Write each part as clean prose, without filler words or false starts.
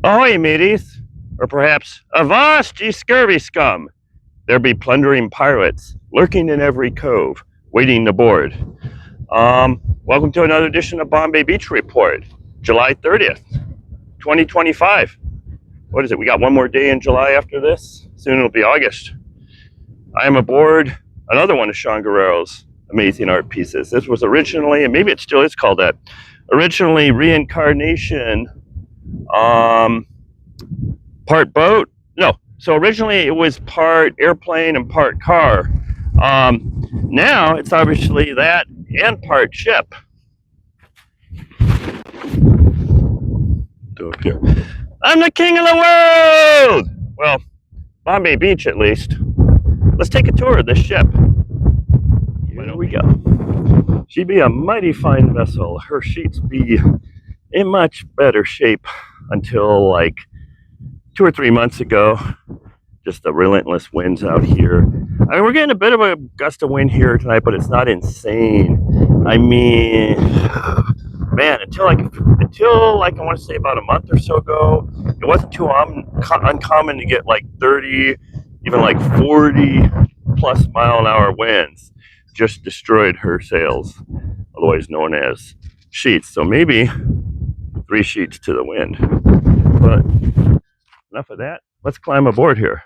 Ahoy, mateys! Or perhaps, avast, ye scurvy scum! There be plundering pirates lurking in every cove, waiting to board. Welcome to another edition of Bombay Beach Report, July 30th, 2025. What is it? We got one more day in July after this. Soon it'll be August. I am aboard another one of Sean Guerrero's amazing art pieces. This was originally, and maybe it still is called that, originally Reincarnation, part boat. No, so originally it was part airplane and part car. Now it's obviously that and part ship. Up here. I'm the king of the world! Well, Bombay Beach at least. Let's take a tour of this ship. Here we go. She be a mighty fine vessel. Her sheets be in much better shape until like 2 or 3 months ago. Just the relentless winds out here. I mean, we're getting a bit of a gust of wind here tonight, but it's not insane. I mean, man, until like I want to say about a month or so ago, it wasn't too uncommon to get like 30, even like 40 plus mile an hour winds. Just destroyed her sails, otherwise known as sheets. So maybe 3 sheets to the wind. But enough of that. Let's climb aboard here.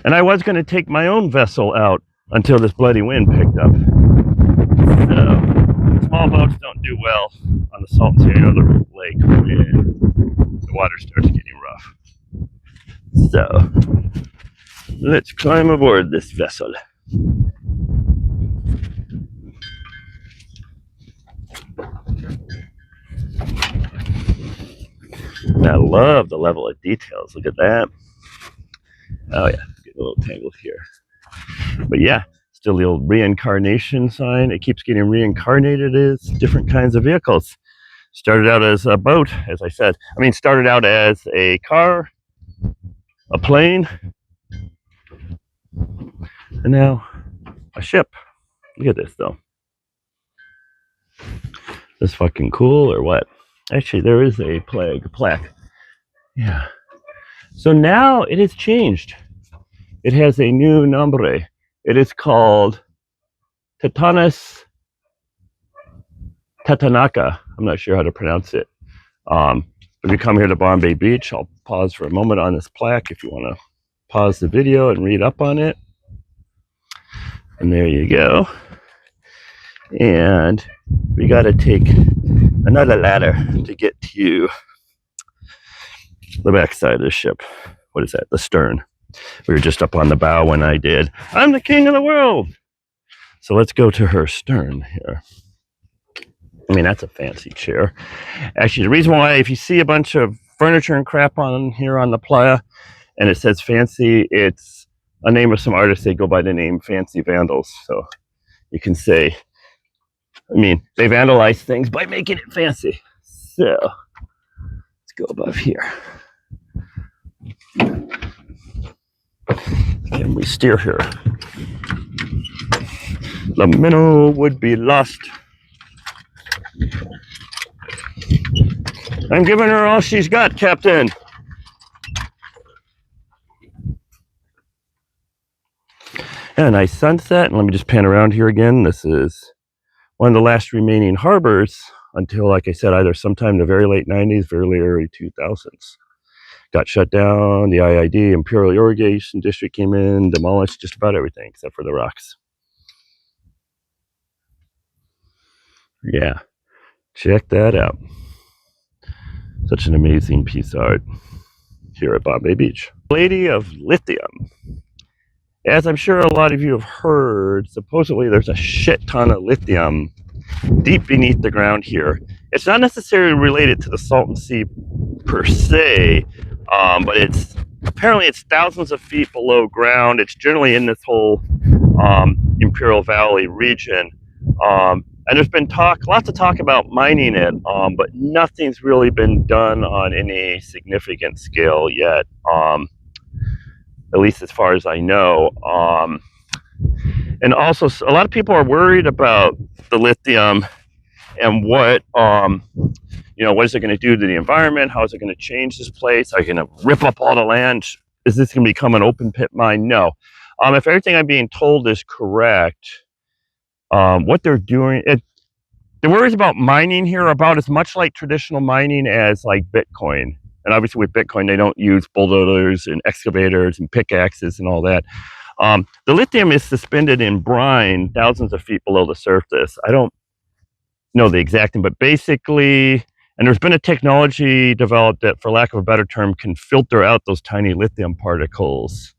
And I was going to take my own vessel out until this bloody wind picked up. So, small boats don't do well on the Salton Sea or the lake when the water starts getting rough. So, let's climb aboard this vessel. And I love the level of details. Look at that. Oh yeah, getting a little tangled here. But yeah, still the old reincarnation sign. It keeps getting reincarnated as different kinds of vehicles. Started out as a boat, as I said. I mean, started out as a car, a plane, and now a ship. Look at this though. This fucking cool or what? Actually, there is a plaque. Yeah. So now it has changed. It has a new nombre. It is called Tetanus Tatanka. I'm not sure how to pronounce it. If you come here to Bombay Beach, I'll pause for a moment on this plaque if you want to pause the video and read up on it. And there you go. And we got to take another ladder to get to the back side of the ship. What is that? The stern. We were just up on the bow when I did. I'm the king of the world. So let's go to her stern here. I mean, that's a fancy chair. Actually, the reason why, if you see a bunch of furniture and crap on here on the playa, and it says fancy, it's a name of some artists. They go by the name Fancy Vandals. So you can say, I mean, they vandalize things by making it fancy. So let's go above here. Can we steer here? The minnow would be lost. I'm giving her all she's got, Captain. And a nice sunset. And let me just pan around here again. This is one of the last remaining harbors until, like I said, either sometime in the very late 90s, very early 2000s. Got shut down. The IID, Imperial Irrigation District, came in, demolished just about everything except for the rocks. Yeah, check that out. Such an amazing piece of art here at Bombay Beach. Lady of Lithium. As I'm sure a lot of you have heard, supposedly there's a shit ton of lithium deep beneath the ground here. It's not necessarily related to the Salton Sea per se, but apparently it's thousands of feet below ground. It's generally in this whole Imperial Valley region. And there's been lots of talk about mining it, but nothing's really been done on any significant scale yet, at least as far as I know. And also, a lot of people are worried about the lithium and what what is it going to do to the environment? How is it going to change this place? Are you going to rip up all the land? Is this going to become an open pit mine? No. If everything I'm being told is correct, what they're doing, the worries about mining here are about as much like traditional mining as like Bitcoin. And obviously with Bitcoin, they don't use bulldozers and excavators and pickaxes and all that. The lithium is suspended in brine thousands of feet below the surface. I don't know the exact thing, but basically, and there's been a technology developed that, for lack of a better term, can filter out those tiny lithium particles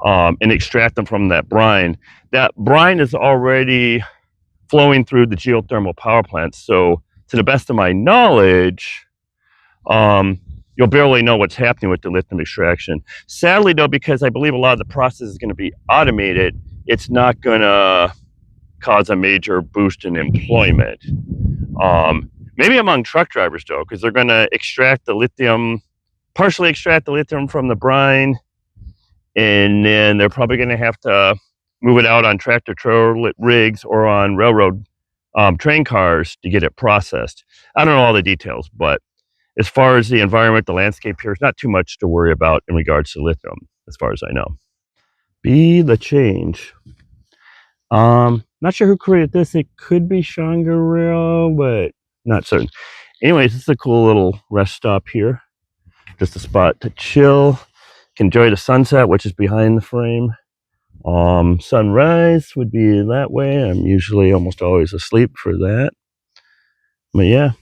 and extract them from that brine. That brine is already flowing through the geothermal power plants. So to the best of my knowledge, you'll barely know what's happening with the lithium extraction. Sadly though, because I believe a lot of the process is going to be automated, it's not going to cause a major boost in employment. Maybe among truck drivers though, because they're going to extract the lithium, partially extract the lithium from the brine, and then they're probably going to have to move it out on tractor trailer rigs or on railroad train cars to get it processed. I don't know all the details, but as far as the environment, the landscape here is not too much to worry about in regards to lithium, as far as I know. Be the change. Not sure who created this. It could be Shangri-La, but not certain. Anyways, this is a cool little rest stop here. Just a spot to chill. Can enjoy the sunset, which is behind the frame. Sunrise would be that way. I'm usually almost always asleep for that. But yeah,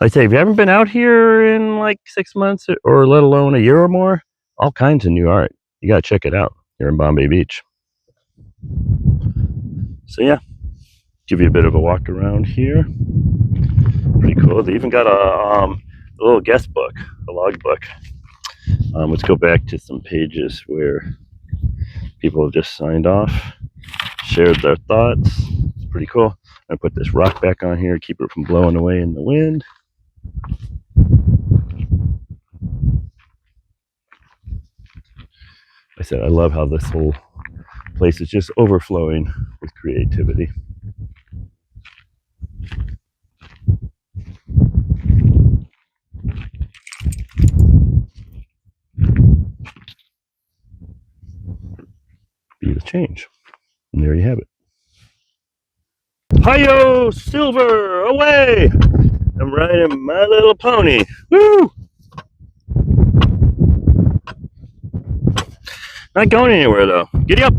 like I say, if you haven't been out here in like 6 months or let alone a year or more, all kinds of new art. You got to check it out here in Bombay Beach. So yeah, give you a bit of a walk around here. Pretty cool. They even got a little guest book, a log book. Let's go back to some pages where people have just signed off, shared their thoughts. It's pretty cool. I put this rock back on here, keep it from blowing away in the wind. I said I love how this whole place is just overflowing with creativity. Be the change. And there you have it. Hi-yo, silver, away! I'm riding my little pony. Woo! Not going anywhere though. Giddy up!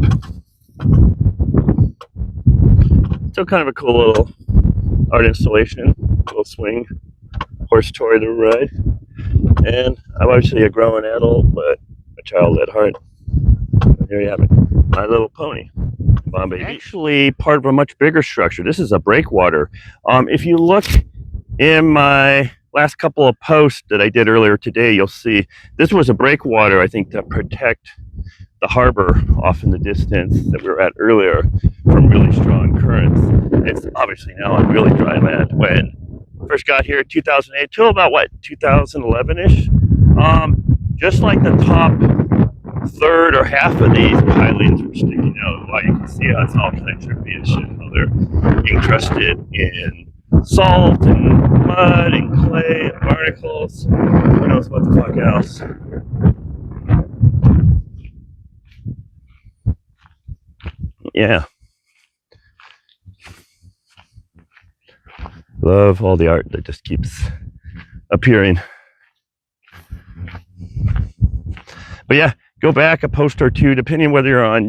Still kind of a cool little art installation. Little swing, horse toy to ride. And I'm actually a grown adult, but a child at heart. And there you have it. My little pony. Bombay Beach. Actually part of a much bigger structure. This is a breakwater. If you look in my last couple of posts that I did earlier today, you'll see this was a breakwater, I think, to protect the harbor off in the distance that we were at earlier from really strong currents. It's obviously now on really dry land. When I first got here in 2008 till about 2011-ish, just like the top third or half of these pilings were sticking out. Well, you can see how it's all kind of trippy and shit, how they're encrusted in salt and mud and clay and barnacles. Who knows what the fuck else. Yeah. Love all the art that just keeps appearing. But yeah, go back a post or two, depending whether you're on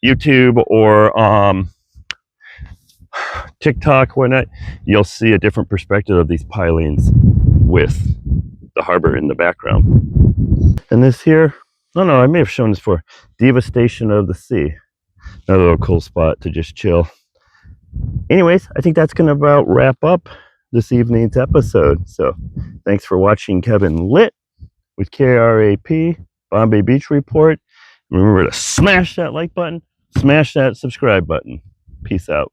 YouTube or TikTok, whatnot, you'll see a different perspective of these pilings with the harbor in the background. And this here, oh no, I may have shown this before, Devastation of the Sea. Another little cool spot to just chill. Anyways, I think that's going to about wrap up this evening's episode. So thanks for watching Kevin Lit with KRAP, Bombay Beach Report. Remember to smash that like button, smash that subscribe button. Peace out.